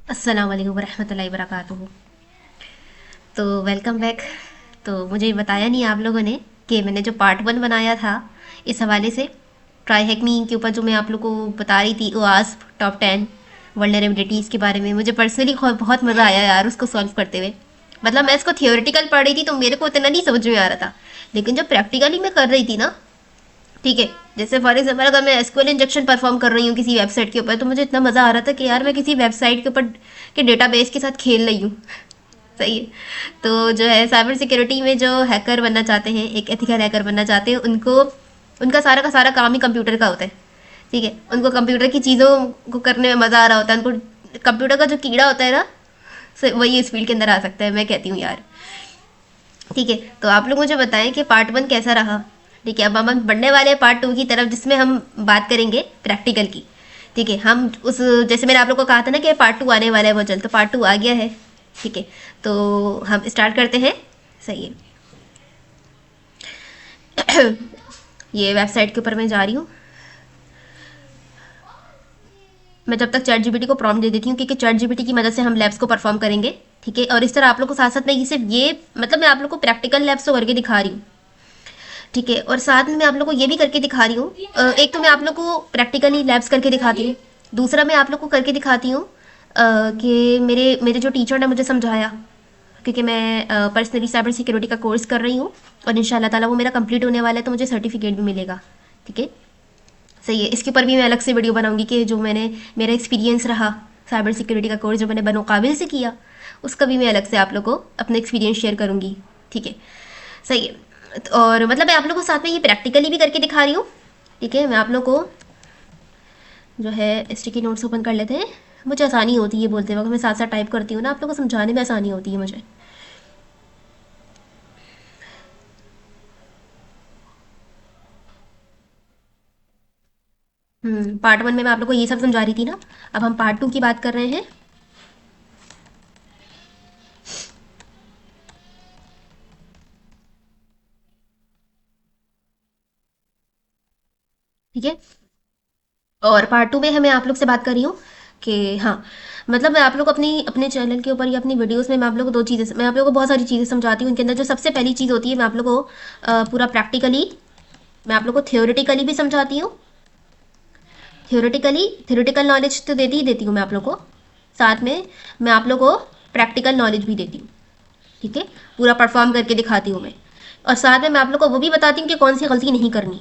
अस्सलाम वालेकुम वरहमतुल्लाहि वबरकातुहू। तो वेलकम बैक। तो मुझे बताया नहीं आप लोगों ने कि मैंने जो पार्ट वन बनाया था इस हवाले से ट्राई हैक मी के ऊपर, जो मैं आप लोगों को बता रही थी ओआस्प टॉप 10 वल्नरेबिलिटीज़ के बारे में। मुझे पर्सनली बहुत मज़ा आया यार उसको सॉल्व करते हुए। मतलब मैं इसको थियोरेटिकल पढ़ रही थी तो मेरे को इतना नहीं समझ में आ रहा था, लेकिन जब प्रैक्टिकली मैं कर रही थी ना, ठीक है, जैसे फॉर एग्जाम्पल अगर मैं एसक्यूएल इंजेक्शन परफॉर्म कर रही हूँ किसी वेबसाइट के ऊपर, तो मुझे इतना मज़ा आ रहा था कि यार मैं किसी वेबसाइट के ऊपर के डेटाबेस के साथ खेल रही हूँ। सही है। तो जो है साइबर सिक्योरिटी में जो हैकर बनना चाहते हैं, एक एथिकल हैकर बनना चाहते हैं, उनको उनका सारा का सारा काम ही कंप्यूटर का होता है। ठीक है, उनको कंप्यूटर की चीज़ों को करने में मज़ा आ रहा होता है, उनको कंप्यूटर का जो कीड़ा होता है ना, वही इस फील्ड के अंदर आ सकता है, मैं कहती हूँ यार। ठीक है, तो आप लोग मुझे बताएं कि पार्ट वन कैसा रहा। ठीक है, अब हम बढ़ने वाले हैं पार्ट टू की तरफ, जिसमें हम बात करेंगे प्रैक्टिकल की। ठीक है, हम उस जैसे मैंने आप लोग को कहा था ना कि पार्ट टू आने वाला है बहुत जल्द, तो पार्ट टू आ गया है। ठीक है, तो हम स्टार्ट करते हैं। सही है। ये वेबसाइट के ऊपर मैं जा रही हूँ। मैं जब तक चैट जीपीटी को प्रॉम्प्ट दे देती हूँ, क्योंकि चैट जीपीटी की मदद से हम लैब्स को परफॉर्म करेंगे। ठीक है, और इस तरह आप लोग को साथ साथ में ये सिर्फ ये मतलब मैं आप लोग को प्रैक्टिकल लैब्स तो करके दिखा रही हूँ। ठीक है, और साथ में मैं आप लोग को ये भी करके दिखा रही हूँ। एक तो मैं आप लोग को प्रैक्टिकली लैब्स करके दिखाती हूँ, दूसरा मैं आप लोग को करके दिखाती हूँ कि मेरे मेरे जो टीचर ने मुझे समझाया, क्योंकि मैं पर्सनली साइबर सिक्योरिटी का कोर्स कर रही हूँ और इंशाल्लाह ताला वो मेरा कंप्लीट होने वाला है, तो मुझे सर्टिफिकेट भी मिलेगा। ठीक है, सही है। इसके ऊपर भी मैं अलग से वीडियो बनाऊंगी कि जो मैंने मेरा एक्सपीरियंस रहा साइबर सिक्योरिटी का कोर्स जो मैंने बनो काबिल से किया, उसका भी मैं अलग से आप लोग को अपना एक्सपीरियंस शेयर करूंगी। ठीक है, सही है। और मतलब मैं आप लोगों को साथ में ये प्रैक्टिकली भी करके दिखा रही हूँ। ठीक है, मैं आप लोग को जो है स्टिकी नोट्स ओपन कर लेते हैं। मुझे आसानी होती है बोलते वक्त, मैं साथ साथ टाइप करती हूँ ना, आप लोग को समझाने में आसानी होती है मुझे। पार्ट वन में मैं आप लोग को ये सब समझा रही थी ना, अब हम पार्ट टू की बात कर रहे हैं। ठीक है, और पार्ट टू में मैं आप लोग से बात कर रही हूँ कि हाँ, मतलब मैं आप लोग को अपनी अपने चैनल के ऊपर या अपनी वीडियोस में मैं आप लोग को दो चीज़ें, मैं आप लोग को बहुत सारी चीज़ें समझाती हूँ। उनके अंदर जो सबसे पहली चीज़ होती है, मैं आप लोग को पूरा प्रैक्टिकली, मैं आप लोग को थियोरेटिकली भी समझाती हूँ। थियोरेटिकल नॉलेज तो देती ही देती हूँ मैं आप लोग को, साथ में मैं आप लोग को प्रैक्टिकल नॉलेज भी देती हूँ। ठीक है, पूरा परफॉर्म करके दिखाती हूँ मैं, और साथ में मैं आप लोग को वो भी बताती हूँ कि कौन सी गलती नहीं करनी।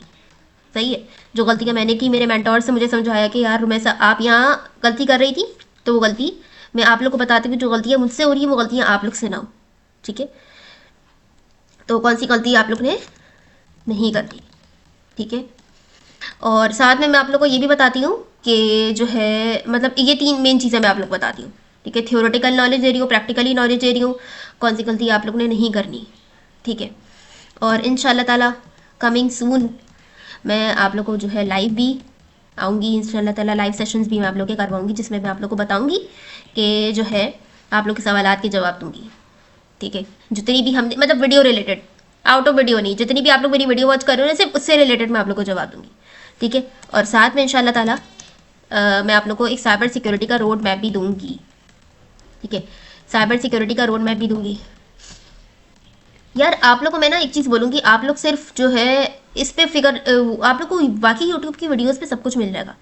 सही है, जो गलतियाँ मैंने की, मेरे मेंटोर से मुझे समझाया कि यार रुमैसा आप यहाँ गलती कर रही थी, तो वो गलती मैं आप लोग को बताती हूँ। जो गलतियाँ मुझसे हो रही है वो गलतियाँ आप लोग से ना हो। ठीक है, तो कौन सी गलती आप लोग ने नहीं करनी। ठीक है, और साथ में मैं आप लोग को ये भी बताती हूँ कि जो है मतलब ये तीन मेन चीज़ें मैं आप लोग को बताती हूँ। ठीक है, थियोरेटिकल नॉलेज दे रही हूँ, प्रैक्टिकली नॉलेज दे रही हूँ, कौन सी गलती आप लोग ने नहीं करनी। ठीक है, और इंशाल्लाह ताला कमिंग सून मैं आप लोग को जो है लाइव भी आऊँगी, इंशाल्लाह ताला लाइव सेशंस भी मैं आप लोग के करवाऊँगी, जिसमें मैं आप लोग को बताऊँगी कि जो है आप लोग के सवालात के जवाब दूँगी। ठीक है, जितनी भी हमने मतलब video related, out of video नहीं, जितनी भी आप लोग मेरी वीडियो वॉच कर रहे हो ना, सिर्फ उससे रिलेटेड मैं आप लोग को जवाब दूँगी। ठीक है, और साथ में इंशाल्लाह ताला मैं आप लोग को एक साइबर सिक्योरिटी का रोड मैप भी दूँगी। ठीक है, साइबर सिक्योरिटी का रोड मैप भी दूँगी। यार आप लोग को मैं ना एक चीज़ बोलूँगी, आप लोग सिर्फ जो है इस पे फिगर, आप लोग को बाकी यूट्यूब की वीडियोस पे सब कुछ मिल जाएगा।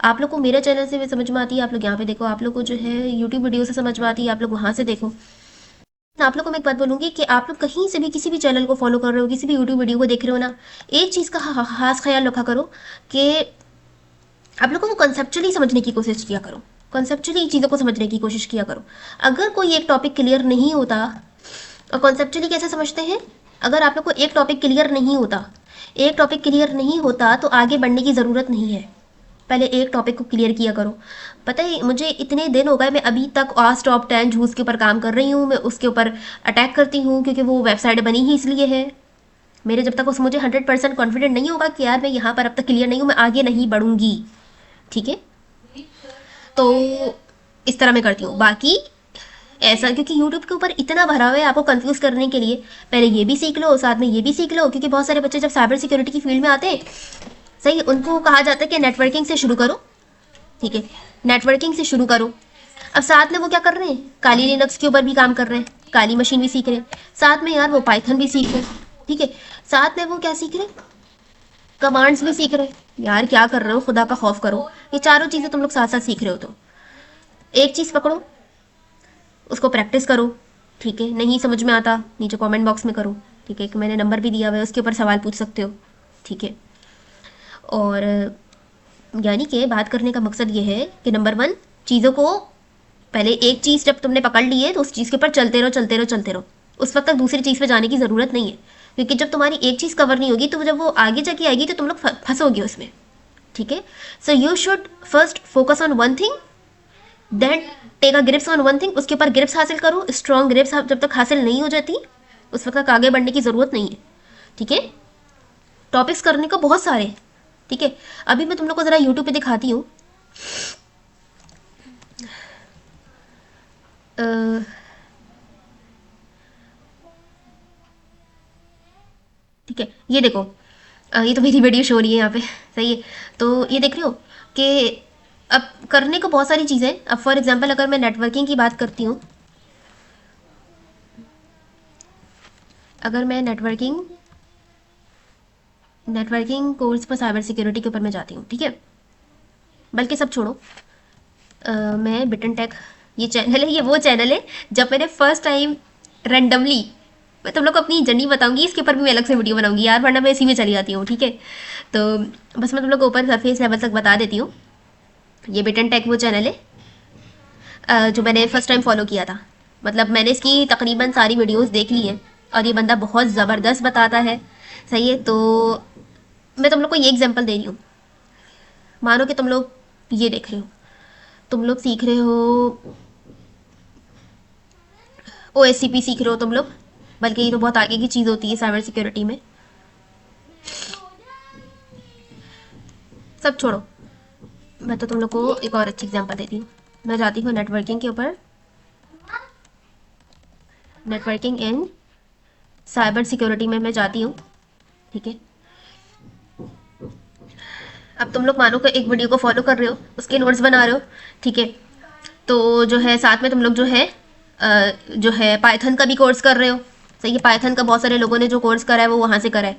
आप लोग को मेरे चैनल से भी समझ में आती है, आप लोग यहाँ पे देखो, आप लोग को जो है यूट्यूब वीडियो से समझ में आती है, आप लोग वहाँ से देखो। आप लोग को मैं एक बात बोलूँगी कि आप लोग कहीं से भी किसी भी चैनल को फॉलो कर रहे हो, किसी भी यूट्यूब वीडियो को देख रहे हो ना, एक चीज़ का खास ख्याल रखा करो कि आप लोग को वो कॉन्सेप्चुअली समझने की कोशिश किया करो, कॉन्सेप्चुअली चीज़ों को समझने की कोशिश किया करो। अगर कोई एक टॉपिक क्लियर नहीं होता, और कॉन्सेप्चुअली कैसे समझते हैं, अगर आप लोग को एक टॉपिक क्लियर नहीं होता, एक टॉपिक क्लियर नहीं होता तो आगे बढ़ने की ज़रूरत नहीं है। पहले एक टॉपिक को क्लियर किया करो। पता है मुझे इतने दिन हो गए, मैं अभी तक आज टॉप 10 जूस के ऊपर काम कर रही हूँ, मैं उसके ऊपर अटैक करती हूँ, क्योंकि वो वेबसाइट बनी ही इसलिए है। मेरे जब तक उस मुझे 100% कॉन्फिडेंट नहीं होगा कि यार मैं यहाँ पर अब तक क्लियर नहीं हूँ, मैं आगे नहीं बढ़ूंगी। ठीक है, तो इस तरह मैं करती हूँ। बाकी ऐसा क्योंकि यूट्यूब के ऊपर इतना भरा हुआ है आपको कंफ्यूज करने के लिए, पहले ये भी सीख लो साथ में ये भी सीख लो, क्योंकि बहुत सारे बच्चे जब साइबर सिक्योरिटी की फील्ड में आते हैं, सही उनको कहा जाता है कि नेटवर्किंग से शुरू करो। ठीक है, नेटवर्किंग से शुरू करो, अब साथ में वो क्या कर रहे हैं, काली लिनक्स के ऊपर भी काम कर रहे हैं, काली मशीन भी सीख रहे हैं, साथ में यार वो पाइथन भी सीख रहे हैं, ठीक है, साथ में वो क्या सीख रहे हैं, कमांड्स भी सीख रहे हैं। यार क्या कर रहे हो, खुदा का खौफ करो। ये चारों चीज़ें तुम लोग साथ साथ सीख रहे हो, तो एक चीज़ पकड़ो, उसको प्रैक्टिस करो, ठीक है। नहीं समझ में आता नीचे कमेंट बॉक्स में करो, ठीक है, कि मैंने नंबर भी दिया हुआ है, उसके ऊपर सवाल पूछ सकते हो, ठीक है। और यानी कि बात करने का मकसद ये है कि नंबर वन, चीज़ों को पहले एक चीज़ जब तुमने पकड़ ली है तो उस चीज़ के ऊपर चलते रहो चलते रहो चलते रहो, उस वक्त तक दूसरी चीज़ पे जाने की ज़रूरत नहीं है, क्योंकि जब तुम्हारी एक चीज़ कवर नहीं होगी तो जब वो आगे जाके आएगी तो तुम लोग फंसोगे उसमें, ठीक है। So you should first focus on one thing, then take a grips on one thing, उसके ऊपर ग्रिप्स हासिल करो, स्ट्रॉन्ग ग्रिप्स जब तक हासिल नहीं हो जाती उस वक्त तक आगे बढ़ने की ज़रूरत नहीं है, ठीक है। टॉपिक्स करने को बहुत सारे हैं, ठीक है। अभी मैं तुम लोग को ज़रा यूट्यूब पे दिखाती हूँ। ठीक है, ये देखो, ये तो मेरी वीडियो शो हो रही है यहाँ पे, सही है। तो ये देख रहे हो कि अब करने को बहुत सारी चीज़ें। अब फॉर एग्जांपल अगर मैं नेटवर्किंग की बात करती हूँ, अगर मैं नेटवर्किंग कोर्स पर साइबर सिक्योरिटी के ऊपर मैं जाती हूँ, ठीक है, बल्कि सब छोड़ो, मैं बिटन टेक, ये चैनल है, ये वो चैनल है जब मैंने फर्स्ट टाइम रैंडमली, मैं तुम लोग को अपनी जर्नी बताऊंगी, इसके ऊपर भी मैं अलग से वीडियो बनाऊंगी यार, वरना मैं इसी में चली जाती हूँ, ठीक है। तो बस मैं तुम लोग को ऊपर सरफेस लेवल तक बता देती हूँ। ये बिटन टेक वो चैनल है जो मैंने फर्स्ट टाइम फॉलो किया था। मतलब मैंने इसकी तकरीबन सारी वीडियोस देख ली हैं और ये बंदा बहुत ज़बरदस्त बताता है, सही है। तो मैं तुम लोग को ये एग्जांपल दे रही हूँ। मानो कि तुम लोग ये देख रहे हो, तुम लोग सीख रहे हो OSCP सीख रहे हो तुम लोग, बल्कि ये तो बहुत आगे की चीज़ होती है साइबर सिक्योरिटी में। सब छोड़ो, मैं तो तुम लोग को एक और अच्छी एग्जांपल देती हूँ। मैं जाती हूँ नेटवर्किंग के ऊपर, नेटवर्किंग इन साइबर सिक्योरिटी में मैं जाती हूँ, ठीक है। अब तुम लोग मानो कि एक वीडियो को फॉलो कर रहे हो, उसके नोट्स बना रहे हो, ठीक है। तो जो है साथ में तुम लोग जो है पाइथन का भी कोर्स कर रहे हो, सही है। पाइथन का बहुत सारे लोगों ने जो कोर्स करा है वो वहाँ से करा है,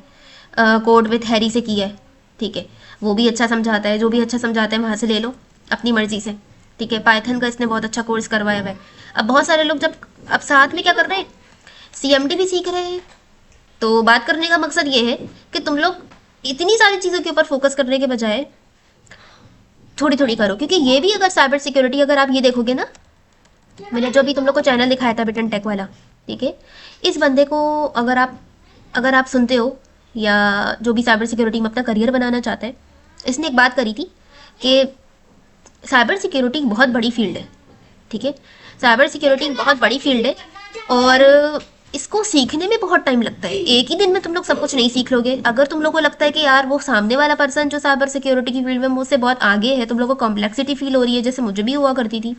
कोड विथ हैरी से किया है, ठीक है। वो भी अच्छा समझाता है, जो भी अच्छा समझाता है वहाँ से ले लो अपनी मर्जी से, ठीक है। पाइथन का इसने बहुत अच्छा कोर्स करवाया हुआ है। अब बहुत सारे लोग जब अब साथ में क्या कर रहे हैं, CMD भी सीख रहे हैं। तो बात करने का मकसद ये है कि तुम लोग इतनी सारी चीज़ों के ऊपर फोकस करने के बजाय थोड़ी थोड़ी करो, क्योंकि ये भी अगर साइबर सिक्योरिटी अगर आप ये देखोगे ना, मैंने जो अभी तुम लोग को चैनल दिखाया था बिटन टेक वाला, ठीक है, इस बंदे को अगर आप सुनते हो या जो भी साइबर सिक्योरिटी में अपना करियर बनाना चाहते हैं, इसने एक बात करी थी कि साइबर सिक्योरिटी बहुत बड़ी फील्ड है, ठीक है। साइबर सिक्योरिटी बहुत बड़ी फील्ड है और इसको सीखने में बहुत टाइम लगता है। एक ही दिन में तुम लोग सब कुछ नहीं सीख लोगे। अगर तुम लोग को लगता है कि यार वो सामने वाला पर्सन जो साइबर सिक्योरिटी की फील्ड में मुझसे बहुत आगे है, तुम लोग को कॉम्प्लेक्सिटी फील हो रही है, जैसे मुझे भी हुआ करती थी,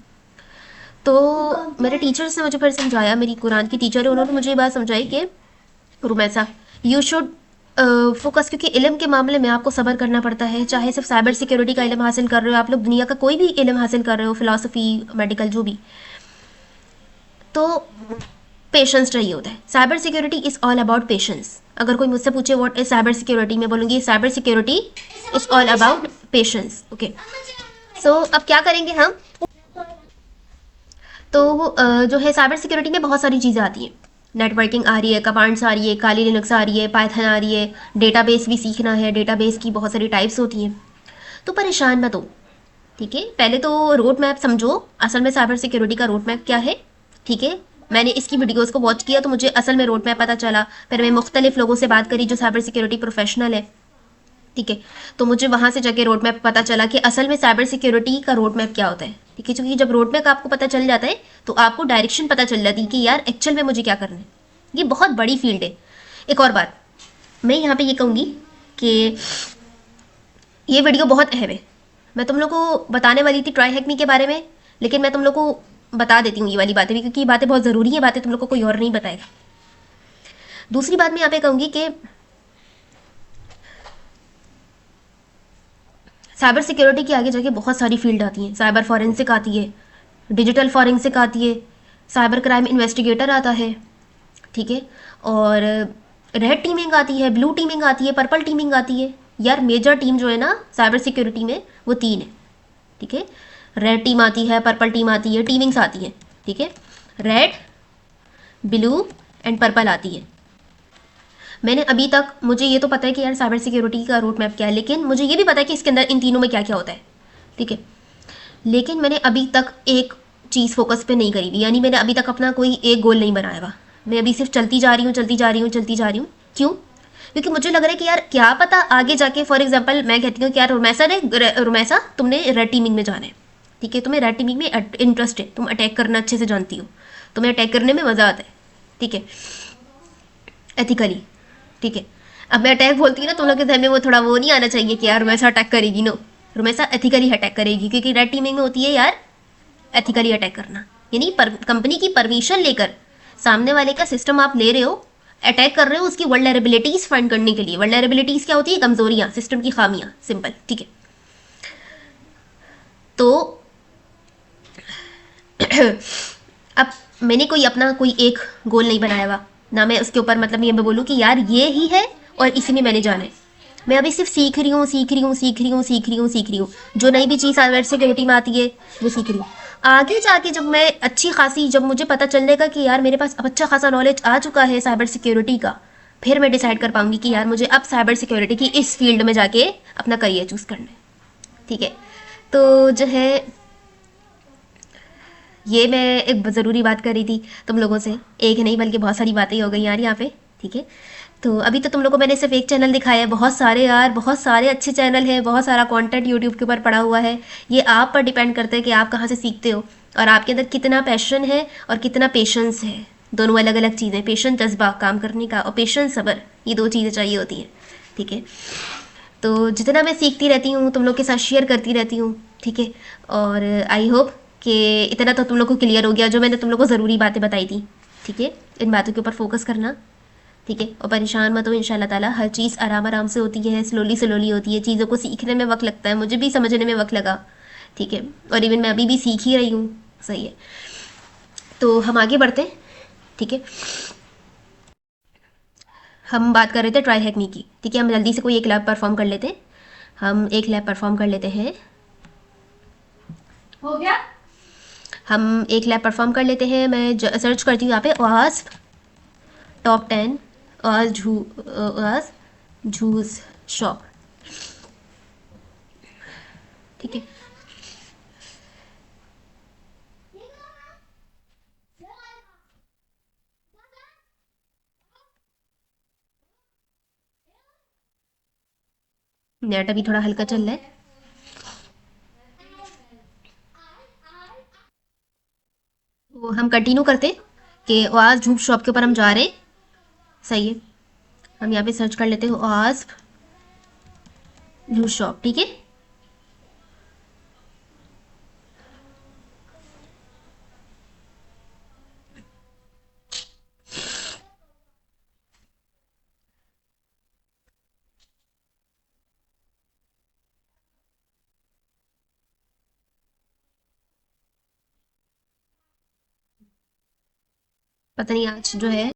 तो मेरे टीचर्स ने मुझे फिर समझाया, मेरी कुरान की टीचर है, उन्होंने मुझे ये बात समझाई कि रुमैसा, यू शुड फोकस, क्योंकि इल्म के मामले में आपको सब्र करना पड़ता है। चाहे सिर्फ साइबर सिक्योरिटी का इल्म हासिल कर रहे हो आप लोग, दुनिया का कोई भी इल्म हासिल कर रहे हो, फिलासफी, मेडिकल, जो भी, तो पेशेंस चाहिए होता है। Cyber security is all about patience. अगर कोई मुझसे पूछे व्हाट इज साइबर सिक्योरिटी, मैं बोलूँगी cyber security is all about patience, okay. So अब क्या करेंगे हम, तो जो है साइबर सिक्योरिटी में बहुत सारी चीज़ें आती हैं। नेटवर्किंग आ रही है, कमांड्स आ रही है, काली लिनक्स आ रही है, पाइथन आ रही है, डेटाबेस भी सीखना है, डेटाबेस की बहुत सारी टाइप्स होती हैं। तो परेशान मत हो, ठीक है। पहले तो रोड मैप समझो, असल में साइबर सिक्योरिटी का रोड मैप क्या है, ठीक है। मैंने इसकी वीडियोस को वॉच किया तो मुझे असल में रोड मैप पता चला। फिर मैं मुख्तलिफ लोगों से बात करी जो साइबर सिक्योरिटी प्रोफेशनल है, ठीक है। तो मुझे वहाँ से जाके रोड मैप पता चला कि असल में साइबर सिक्योरिटी का रोड मैप क्या होता है, ठीक है। क्योंकि जब रोड मैप आपको पता चल जाता है तो आपको डायरेक्शन पता चल जाती है कि यार एक्चुअल में मुझे क्या करना है। ये बहुत बड़ी फील्ड है। एक और बात मैं यहाँ पे ये कहूँगी कि ये वीडियो बहुत अहम है। मैं तुम लोग को बताने वाली थी ट्राई हैक मी के बारे में, लेकिन मैं तुम लोग को बता देती हूँ ये वाली बातें भी, क्योंकि ये बातें बहुत ज़रूरी है, बातें तुम लोग को कोई और नहीं बताएगा। दूसरी बात मैं यहाँ पे कहूँगी कि साइबर सिक्योरिटी के आगे जाके बहुत सारी फील्ड आती हैं। साइबर फॉरेंसिक आती है, डिजिटल फॉरेंसिक आती है, साइबर क्राइम इन्वेस्टिगेटर आता है, ठीक है, और रेड टीमिंग आती है, ब्लू टीमिंग आती है, पर्पल टीमिंग आती है। यार मेजर टीम जो है ना साइबर सिक्योरिटी में वो तीन है, ठीक है। रेड टीम आती है, पर्पल टीम आती है, टीमिंग्स आती है, ठीक है। रेड, ब्लू एंड पर्पल आती है। मैंने अभी तक, मुझे ये तो पता है कि यार साइबर सिक्योरिटी का रूट मैप क्या है, लेकिन मुझे ये भी पता है कि इसके अंदर इन तीनों में क्या क्या होता है, ठीक है। लेकिन मैंने अभी तक एक चीज़ फोकस पे नहीं करी हुई, यानी मैंने अभी तक अपना कोई एक गोल नहीं बनाया हुआ। मैं अभी सिर्फ चलती जा रही हूँ, चलती जा रही हूँ, चलती जा रही हूँ। क्यों? क्योंकि मुझे लग रहा है कि यार क्या पता आगे जाके, फॉर एग्जाम्पल मैं कहती हूँ कि यार रुमैसा तुमने रेड टीमिंग में जाना है, ठीक है, तुम्हें रेड टीमिंग में इंटरेस्ट है, तुम अटैक करना अच्छे से जानती हो, तुम्हें अटैक करने में मज़ा आता है, ठीक है, एथिकली, ठीक है। अब मैं अटैक बोलती हूँ ना, तुम लोग के ध्यान में वो थोड़ा वो नहीं आना चाहिए कि यार रुमैसा अटैक करेगी, नो, रुमैसा एथिकली अटैक करेगी, क्योंकि रेड टीमिंग में होती है यार एथिकली अटैक करना, यानी कंपनी की परमिशन लेकर सामने वाले का सिस्टम आप ले रहे हो, अटैक कर रहे हो उसकी वल्नरेबिलिटीज फाइंड करने के लिए। वल्नरेबिलिटीज क्या होती है? कमजोरियां, सिस्टम की खामियां, सिंपल, ठीक है। तो अब मैंने कोई अपना कोई एक गोल नहीं बनाया हुआ ना, मैं उसके ऊपर मतलब ये मैं बोलूँ कि यार ये ही है और इसी में मैंने जाना है। मैं अभी सिर्फ सीख रही हूँ, सीख रही हूँ, सीख रही हूँ, सीख रही हूँ, सीख रही हूँ। जो नई भी चीज़ साइबर सिक्योरिटी में आती है वो सीख रही हूँ। आगे जाके जब मैं अच्छी खासी, जब मुझे पता चलेगा कि यार मेरे पास अब अच्छा खासा नॉलेज आ चुका है साइबर सिक्योरिटी का, फिर मैं डिसाइड कर पाऊंगी कि यार मुझे अब साइबर सिक्योरिटी की इस फील्ड में जाके अपना करियर चूज़ करना है, ठीक है। तो जो है, ये मैं एक ज़रूरी बात कर रही थी तुम लोगों से, एक नहीं बल्कि बहुत सारी बातें हो गई यार यहाँ पे, ठीक है। तो अभी तो तुम लोगों को मैंने सिर्फ एक चैनल दिखाया है, बहुत सारे यार, बहुत सारे अच्छे चैनल हैं, बहुत सारा कंटेंट यूट्यूब के ऊपर पड़ा हुआ है। ये आप पर डिपेंड करता है कि आप कहाँ से सीखते हो और आपके अंदर कितना पैशन है और कितना पेशेंस है। दोनों अलग अलग चीज़ें, पेशेंस जज्बा काम करने का और पेशेंस सब्र, ये दो चीज़ें चाहिए होती हैं, ठीक है। तो जितना मैं सीखती रहती हूँ तुम लोग के साथ शेयर करती रहती हूँ, ठीक है। और आई होप कि इतना तो तुम लोग को क्लियर हो गया जो मैंने तुम लोग को ज़रूरी बातें बताई थी, ठीक है। इन बातों के ऊपर फोकस करना, ठीक है, और परेशान मत हो, इंशाल्लाह ताला हर चीज़ आराम आराम से होती है, स्लोली स्लोली होती है। चीज़ों को सीखने में वक्त लगता है, मुझे भी समझने में वक्त लगा, ठीक है, और इवन मैं अभी भी सीख ही रही हूँ, सही है। तो हम आगे बढ़ते हैं, ठीक है। हम बात कर रहे थे ट्राई हैक मी की, ठीक है। हम जल्दी से कोई एक लैब परफॉर्म कर लेते हैं, हम एक लैब परफॉर्म कर लेते हैं, हो गया। हम एक लैब परफॉर्म कर लेते हैं। मैं सर्च करती हूँ यहाँ पे वास्प टॉप 10 वास जूस शॉप, ठीक है। नेट अभी थोड़ा हल्का चल रहा है, तो हम कंटिन्यू करते कि ओआस धूप शॉप के ऊपर हम जा रहे हैं, सही है। हम यहाँ पे सर्च कर लेते हैं ओआस धूप शॉप, ठीक है। पता नहीं आज जो है